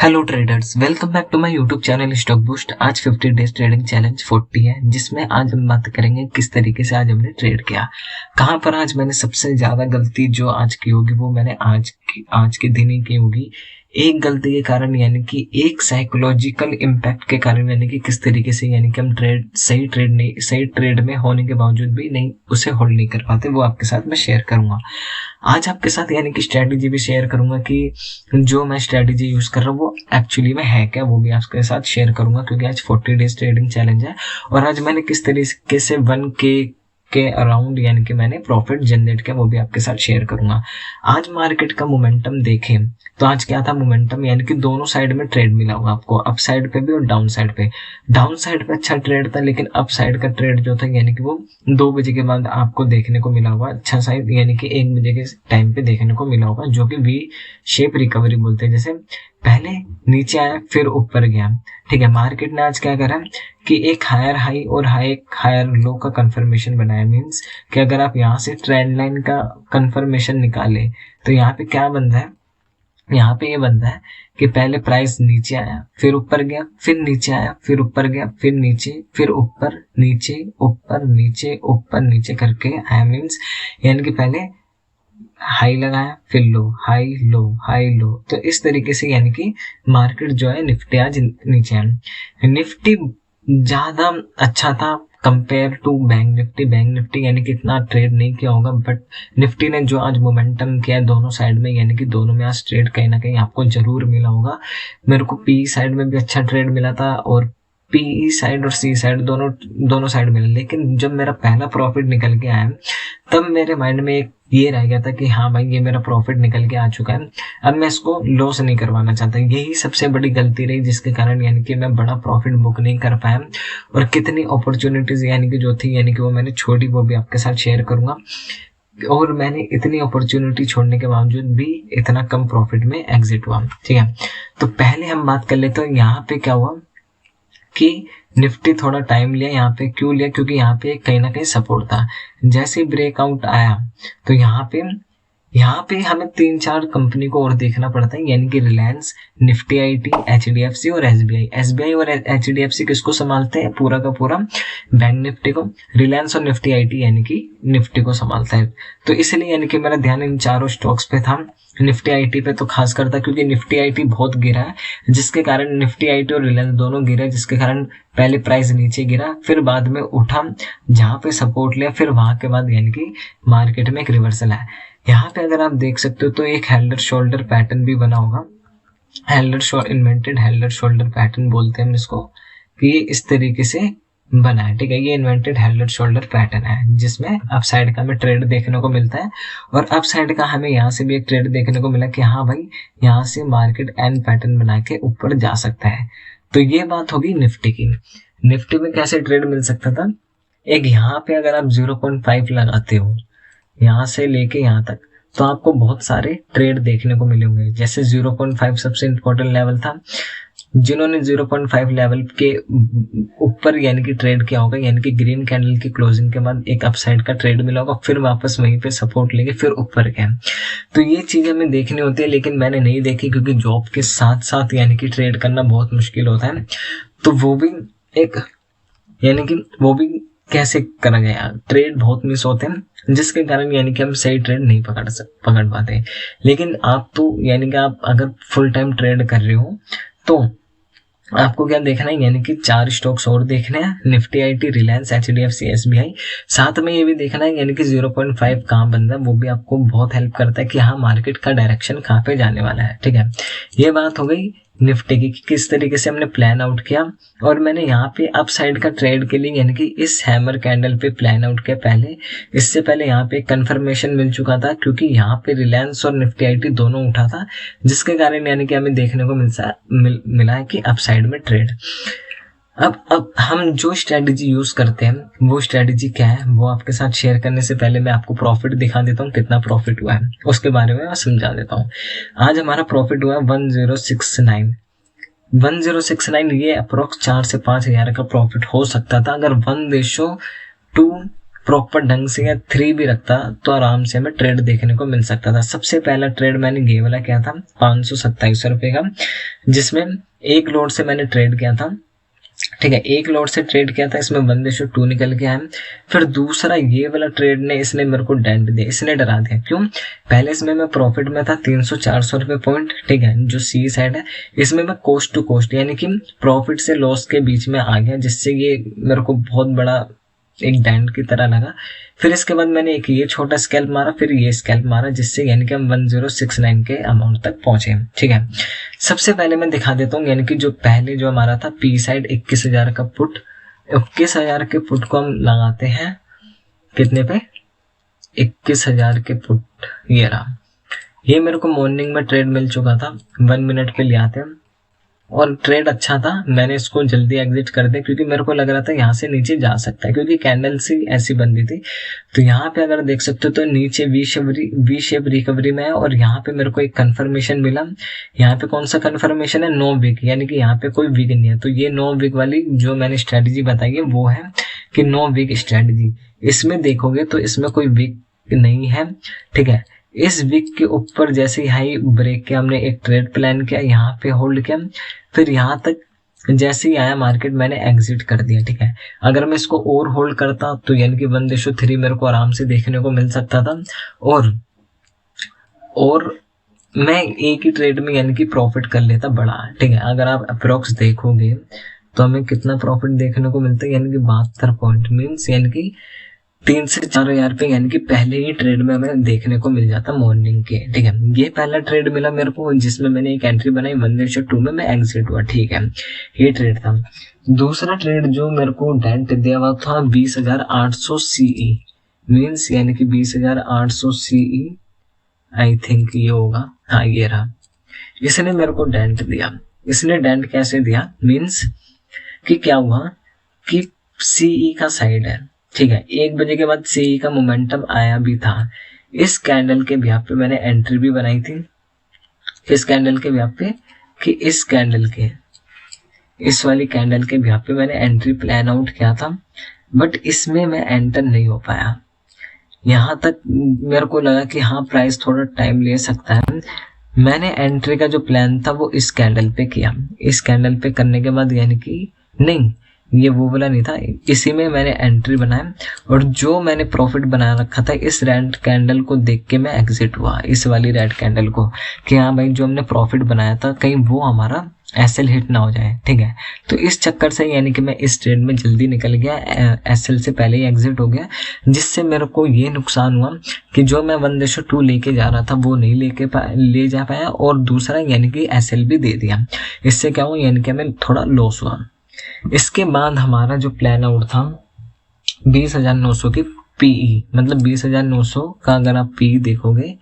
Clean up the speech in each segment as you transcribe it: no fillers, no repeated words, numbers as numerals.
Hello traders, welcome back to my YouTube channel stock boost. आज 50 days trading challenge 40 है, जिसमें आज हम बात करेंगे किस तरीके से आज हमने ट्रेड किया, कहां पर आज मैंने सबसे ज्यादा गलती जो आज की होगी वो मैंने आज के दिन ही की होगी। एक गलती के कारण यानी कि एक साइकोलॉजिकल इम्पैक्ट के कारण, यानी कि किस तरीके से यानी कि हम सही ट्रेड में होने के बावजूद भी नहीं उसे होल्ड नहीं कर पाते, वो आपके साथ मैं शेयर करूंगा। आज आपके साथ यानी कि स्ट्रेटेजी भी शेयर करूंगा कि जो मैं स्ट्रेटेजी यूज कर रहा हूँ वो एक्चुअली में है क्या, वो भी आपके साथ शेयर करूंगा, क्योंकि आज 40 डेज ट्रेडिंग चैलेंज है। और आज मैंने किस तरीके से 1K के अराउंड यानी कि मैंने प्रॉफिट जनरेट किया, वो भी आपके साथ शेयर करूंगा। आज मार्केट का मोमेंटम देखें तो आज क्या था मोमेंटम, यानी कि दोनों साइड में ट्रेड मिला होगा आपको, अप साइड पे भी और डाउन साइड पे। डाउन साइड पे अच्छा ट्रेड था, लेकिन अप साइड का ट्रेड जो था यानी कि वो 2 बजे के बाद आपको देखने को मिला होगा, अच्छा साइड यानी कि 1 बजे के टाइम पे देखने को मिला होगा, जो कि वी शेप रिकवरी बोलते हैं। जैसे पहले नीचे आया फिर ऊपर गया, ठीक है। मार्केट ने आज क्या करा कि एक हायर हाई और हायर लो का कंफर्मेशन बनाया। मींस कि अगर आप यहाँ से ट्रेंड लाइन का कंफर्मेशन निकाले तो यहाँ पे क्या बनता है, यहाँ पे ये बनता है कि पहले प्राइस नीचे आया फिर ऊपर गया, फिर नीचे आया फिर ऊपर गया, फिर नीचे फिर ऊपर नीचे ऊपर नीचे ऊपर नीचे करके आया। मीन्स यानी कि पहले हाई लगाया फिर लो, हाई लो हाई लो, तो इस तरीके से यानी कि मार्केट जो है निफ्टी आज नीचे है। निफ्टी ज्यादा अच्छा था compare to bank Nifty. Bank Nifty यानी कि इतना ट्रेड नहीं किया होगा, बट निफ्टी ने जो आज मोमेंटम किया है दोनों साइड में, यानी कि दोनों में आज ट्रेड कहीं ना कहीं आपको जरूर मिला होगा। मेरे को पी साइड में भी अच्छा ट्रेड मिला था और पी साइड और सी साइड दोनों साइड मिला, लेकिन जब मेरा पहला प्रॉफिट निकल के आया तब मेरे माइंड में एक ये रह गया था कि हाँ भाई ये मेरा प्रॉफिट निकल के आ चुका है, अब मैं इसको लॉस नहीं करवाना चाहता। यही सबसे बड़ी गलती रही जिसके कारण यानी कि मैं बड़ा प्रॉफिट बुक नहीं कर पाया, और कितनी अपॉर्चुनिटीज यानी कि जो थी यानी कि वो मैंने छोड़ी, वो भी आपके साथ शेयर करूंगा। और मैंने इतनी अपॉर्चुनिटी छोड़ने के बावजूद भी इतना कम प्रॉफिट में एग्जिट हुआ, ठीक है। तो पहले हम बात कर लेते हैं यहाँ पे क्या हुआ कि निफ्टी थोड़ा टाइम लिया। यहाँ पे क्यों लिया, क्योंकि यहाँ पे कहीं ना कहीं सपोर्ट था। जैसे ब्रेकआउट आया तो यहाँ पे हमें 3-4 कंपनी को और देखना पड़ता है, यानी कि रिलायंस, निफ्टी आईटी, एचडीएफसी और एसबीआई और एचडीएफसी किसको संभालते हैं, पूरा का पूरा बैंक निफ्टी को। रिलायंस और निफ्टी आईटी यानी कि निफ्टी को संभालता है। तो इसलिए यानी कि मेरा ध्यान इन चारों स्टॉक्स पे था। निफ्टी आईटी पे तो खास करता, क्योंकि निफ्टी आईटी बहुत गिरा है, जिसके कारण निफ्टी आईटी और रिलायंस दोनों गिरे, जिसके कारण पहले प्राइस नीचे गिरा फिर बाद में उठा, जहां पे सपोर्ट लिया, फिर वहां के बाद यानी कि मार्केट में एक रिवर्सल आया। यहाँ पे अगर आप देख सकते हो तो एक हेल्डर शोल्डर पैटर्न भी बना होगा। इन्वेंटेड हेल्डर शोल्डर पैटर्न बोलते हैं हम इसको, कि ये इस तरीके से बना है, ठीक है। ये इन्वेंटेड हेल्डर शोल्डर पैटर्न है, जिसमें अप साइड का हमें ट्रेड देखने को मिलता है, और अप साइड का हमें यहाँ से भी एक ट्रेड देखने को मिला कि हाँ भाई यहाँ से मार्केट एन पैटर्न बना के ऊपर जा सकता है। तो ये बात होगी निफ्टी की। निफ्टी में कैसे ट्रेड मिल सकता था, एक यहाँ पे अगर आप 0.5 लगाते हो यहाँ से लेके यहाँ तक, तो आपको बहुत सारे ट्रेड देखने को मिले होंगे। जैसे 0.5 सबसे इंपॉर्टेंट लेवल था, जिन्होंने 0.5 लेवल के ऊपर यानी कि ट्रेड किया होगा, यानी कि ग्रीन कैंडल की क्लोजिंग के बाद एक अपसाइड का ट्रेड मिला होगा, फिर वापस वहीं पे सपोर्ट लेके फिर ऊपर गया। तो ये चीज हमें देखनी होती है, लेकिन मैंने नहीं देखी, क्योंकि जॉब के साथ साथ यानी कि ट्रेड करना बहुत मुश्किल होता है। तो वो भी एक यानी कि वो भी कैसे करा गया, ट्रेड बहुत मिस होते हैं, जिसके कारण यानी कि हम सही ट्रेड नहीं पकड़ पाते। लेकिन आप तो यानी कि आप अगर फुल टाइम ट्रेड कर रहे हो तो आपको क्या देखना है, यानी कि 4 स्टॉक्स और देखने हैं, Nifty IT, Reliance, HDFC, SBI. साथ में ये भी देखना है यानी कि 0.5 कहाँ बन रहा है, वो भी आपको बहुत हेल्प करता है कि हाँ मार्केट का डायरेक्शन कहाँ पे जाने वाला है, ठीक है। ये बात हो गई निफ्टी की, किस तरीके से हमने प्लान आउट किया। और मैंने यहाँ पे अप साइड का ट्रेड के लिए यानी कि इस हैमर कैंडल पे प्लान आउट किया पहले। इससे पहले यहाँ पे कंफर्मेशन मिल चुका था, क्योंकि यहाँ पे रिलायंस और निफ्टी आईटी दोनों उठा था, जिसके कारण यानी कि हमें देखने को मिला है कि अप साइड में ट्रेड। अब हम जो स्ट्रेटजी यूज करते हैं वो स्ट्रेटजी क्या है, वो आपके साथ शेयर करने से पहले मैं आपको प्रॉफिट दिखा देता हूँ, कितना प्रॉफिट हुआ है उसके बारे में मैं समझा देता हूँ। आज हमारा प्रॉफिट हुआ 1069। ये अप्रोक्स 4 से 5 हजार का प्रॉफिट हो सकता था अगर 1:2 प्रॉपर ढंग से या 3 भी रखता तो आराम से हमें ट्रेड देखने को मिल सकता था। सबसे पहला ट्रेड मैंने ये वाला किया था 527 रुपए का, जिसमें एक लॉट से मैंने ट्रेड किया था। ठीक है, एक लॉट से ट्रेड किया था, इसमें 1:2 निकल के आया। फिर दूसरा ये वाला ट्रेड ने इसने मेरे को डेंट दिया, इसने डरा दिया। क्यों? पहले इसमें मैं प्रॉफिट में था 300-400 रुपए पॉइंट, ठीक है, जो सी साइड है। इसमें मैं कोस्ट टू कोस्ट यानी कि प्रॉफिट से लॉस के बीच में आ गया, जिससे ये मेरे को बहुत बड़ा एक डेंट की तरह लगा। फिर इसके बाद मैंने एक ये छोटा स्कैल्प मारा, फिर ये स्कैल्प मारा, जिससे यानी कि हम 1069 के अमाउंट तक पहुंचे। ठीक है, सबसे पहले मैं दिखा देता हूँ, यानी कि जो पहले जो हमारा था पी साइड 21,000 का पुट, 21,000 के पुट को हम लगाते हैं कितने पे? 21,000 के पुट। ये रहा, ये मेरे को मॉर्निंग में ट्रेड मिल चुका था, 1 मिनट पे ले आते हैं और ट्रेड अच्छा था। मैंने इसको जल्दी एग्जिट कर दिया क्योंकि मेरे को लग रहा था यहाँ से नीचे जा सकता है, क्योंकि कैंडल सी ऐसी बंदी थी। तो यहाँ पे अगर देख सकते हो तो नीचे वी शेप रिकवरी में है, और यहाँ पे मेरे को एक कंफर्मेशन मिला। यहाँ पे कौन सा कंफर्मेशन है? नो विक, यानी कि यहाँ पे कोई विक नहीं है। तो ये नो विक वाली जो मैंने स्ट्रेटेजी बताई है वो है कि नो विक स्ट्रेटेजी। इसमें देखोगे तो इसमें कोई विक नहीं है। ठीक है, इस वीक के ऊपर जैसे हाई ब्रेक के हमने एक ट्रेड प्लान किया, यहाँ पे होल्ड किया, फिर यहाँ तक जैसे ही आया मार्केट मैंने एग्जिट कर दिया। ठीक है, अगर मैं इसको और होल्ड करता तो यानी कि 1:3 मेरे को आराम से देखने को मिल सकता था, और मैं एक ही ट्रेड में यानी कि प्रॉफिट कर लेता बड़ा। ठीक है, अगर आप अप्रोक्स देखोगे तो हमें कितना प्रॉफिट देखने को मिलता है, यानी कि 72 पॉइंट, मीन्स यानी कि 3 से 4 हजार पे यानी कि पहले ही ट्रेड में हमें देखने को मिल जाता मॉर्निंग के। ठीक है, ये पहला ट्रेड मिला मेरे को, जिसमें मैंने एक एंट्री बनाई 1:2 में मैं एग्जिट हुआ। ठीक है, ये ट्रेड था। दूसरा ट्रेड जो मेरे को डेंट दिया हुआ था 20,800 सीई, मीन्स यानी कि 20,800 सीई, आई थिंक ये होगा, हाँ ये रहा। इसने मेरे को डेंट दिया। इसने डेंट कैसे दिया? मीन्स कि क्या हुआ कि सीई का साइड है। ठीक है, 1 बजे के बाद सीई का मोमेंटम आया भी था। इस कैंडल के ब्याह पे मैंने एंट्री भी बनाई थी, इस कैंडल के ब्याह पे, कि इस कैंडल के, इस वाली कैंडल के ब्याह पे मैंने एंट्री प्लान आउट किया था, बट इसमें मैं एंटर नहीं हो पाया। यहाँ तक मेरे को लगा कि हाँ प्राइस थोड़ा टाइम ले सकता है। मैंने एंट्री का जो प्लान था वो इस कैंडल पे किया। इस कैंडल पे करने के बाद यानी कि नहीं, ये वो वाला नहीं था, इसी में मैंने एंट्री बनाया, और जो मैंने प्रॉफिट बना रखा था इस रेड कैंडल को देख के मैं एग्जिट हुआ, इस वाली रेड कैंडल को, कि हाँ भाई जो हमने प्रॉफिट बनाया था कहीं वो हमारा एसएल हिट ना हो जाए। ठीक है, तो इस चक्कर से यानी कि मैं इस ट्रेड में जल्दी निकल गया, एसएल से पहले ही एग्जिट हो गया, जिससे मेरे को ये नुकसान हुआ कि जो मैं 1:2 लेके जा रहा था वो नहीं ले जा पाया, और दूसरा यानी कि एसएल भी दे दिया। इससे क्या हुआ, यानी कि हमें थोड़ा लॉस हुआ। इसके बाद हमारा जो प्लान आउट था 20,900 की पीई, मतलब 20,900 का अगर आप पीई देखोगे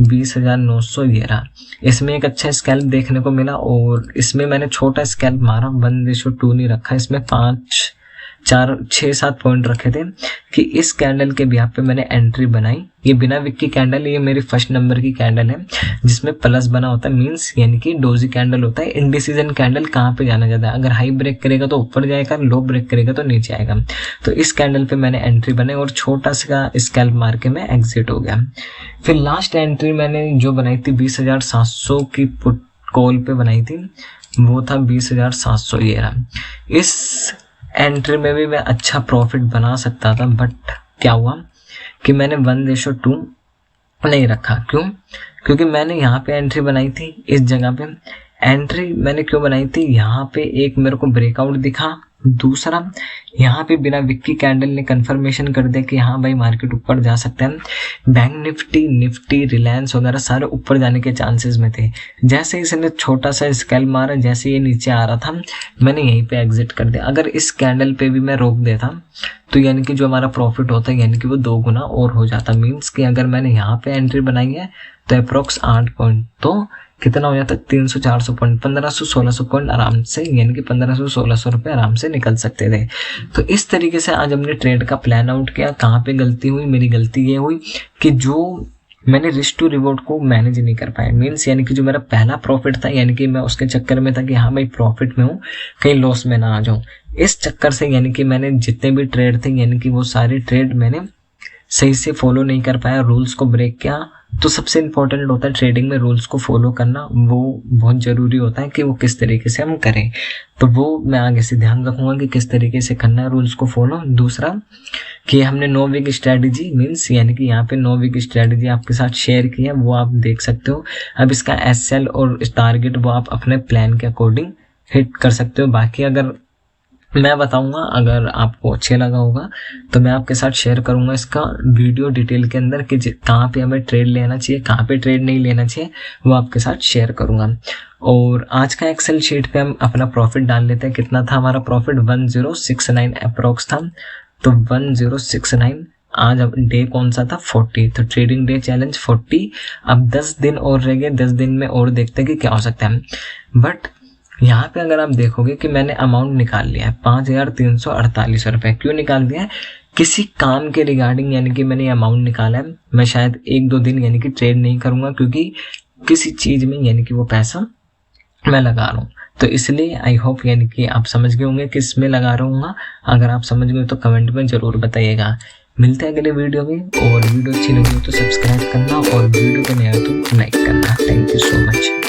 20,900 ये रहा। इसमें एक अच्छा स्कैल्प देखने को मिला, और इसमें मैंने छोटा स्कैल्प मारा, 1:2 नहीं रखा, इसमें 6-7 पॉइंट रखे थे कि इस कैंडल के ब्याह पे मैंने एंट्री बनाई। ये बिना विक की कैंडल, ये मेरी फर्स्ट नंबर की कैंडल है जिसमें प्लस बना होता है, मींस यानी कि डोजी कैंडल होता है। इंडिसीजन कैंडल कहाँ पे जाना जाता है, अगर हाई ब्रेक करेगा तो ऊपर जाएगा, लो ब्रेक करेगा तो नीचे आएगा। तो इस कैंडल पे मैंने एंट्री बनाई और छोटा सा स्कैल्प मार के मैं एग्जिट हो गया। फिर लास्ट एंट्री मैंने जो बनाई थी 20,700 की पुट कॉल पे बनाई थी, वो था 20,700 ये रहा। इस एंट्री में भी मैं अच्छा प्रॉफिट बना सकता था, बट क्या हुआ कि मैंने 1:2 नहीं रखा। क्यों? क्योंकि मैंने यहाँ पे एंट्री बनाई थी, इस जगह पे एंट्री मैंने क्यों बनाई थी, यहाँ पे एक मेरे को ब्रेकआउट दिखा, दूसरा यहाँ पे बिना विक की कैंडल ने कंफर्मेशन कर दिया कि हाँ भाई मार्केट ऊपर जा सकता है। बैंक निफ्टी रिलायंस वगैरह सारे ऊपर जाने के चांसेस में थे। जैसे इसने छोटा सा स्कैल्प मारा, जैसे ये नीचे आ रहा था मैंने यहीं पे एग्जिट कर दिया। अगर इस कैंडल पे भी मैं रोक देता तो यानी कि जो हमारा प्रॉफिट होता है यानी कि वो 2 गुना और हो जाता। मीन्स कि अगर मैंने यहाँ पे एंट्री बनाई है तो अप्रोक्स 8 पॉइंट, तो कितना हो जाता है 300-400 पॉइंट, 1500-1600 पॉइंट आराम से, यानी कि 1500-1600 रुपये आराम से निकल सकते थे। तो इस तरीके से आज हमने ट्रेड का प्लान आउट किया। कहाँ पे गलती हुई? मेरी गलती ये हुई कि जो मैंने रिस्क टू रिवॉर्ड को मैनेज नहीं कर पाया। मीन्स यानी कि जो मेरा पहला प्रॉफिट था, यानी कि मैं उसके चक्कर में था कि हाँ भाई प्रॉफिट में हूँ, कहीं लॉस में ना आ जाऊँ। इस चक्कर से यानी कि मैंने जितने भी ट्रेड थे, यानी कि वो सारे ट्रेड मैंने सही से फॉलो नहीं कर पाया, रूल्स को ब्रेक किया। तो सबसे इम्पोर्टेंट होता है ट्रेडिंग में रूल्स को फॉलो करना, वो बहुत ज़रूरी होता है कि वो किस तरीके से हम करें। तो वो मैं आगे से ध्यान रखूँगा कि किस तरीके से करना है रूल्स को फॉलो। दूसरा कि हमने 9 वीक स्ट्रैटेजी, मीन्स यानी कि यहाँ पे 9 वीक स्ट्रैटेजी आपके साथ शेयर की है, वो आप देख सकते हो। अब इसका SL और टारगेट वो आप अपने प्लान के अकॉर्डिंग हिट कर सकते हो। बाकी अगर मैं बताऊंगा, अगर आपको अच्छे लगा होगा तो मैं आपके साथ शेयर करूंगा इसका वीडियो डिटेल के अंदर कि कहाँ पे हमें ट्रेड लेना चाहिए, कहाँ पे ट्रेड नहीं लेना चाहिए, वो आपके साथ शेयर करूंगा। और आज का एक्सेल शीट पे हम अपना प्रॉफिट डाल लेते हैं। कितना था हमारा प्रॉफिट? 1069 अप्रोक्स था। तो 1069, आज अब डे कौन सा था? 40। तो ट्रेडिंग डे चैलेंज 40। अब 10 दिन और रह गए, 10 दिन में और देखते हैं कि क्या हो सकता है। बट यहाँ पे अगर आप देखोगे कि मैंने अमाउंट निकाल लिया है 5348 रुपये। क्यों निकाल दिया है? किसी काम के रिगार्डिंग, यानी कि मैंने अमाउंट निकाला है। मैं शायद 1-2 दिन यानी कि ट्रेड नहीं करूँगा, क्योंकि किसी चीज़ में यानी कि वो पैसा मैं लगा रहा हूँ। तो इसलिए आई होप यानी कि आप समझ गए होंगे कि इसमें लगा रहूँगा। अगर आप समझ गए तो कमेंट में ज़रूर बताइएगा। मिलते हैं अगले वीडियो में, और वीडियो अच्छी लगी हो तो सब्सक्राइब करना, और वीडियो को नया हो तो लाइक करना। Thank you so much.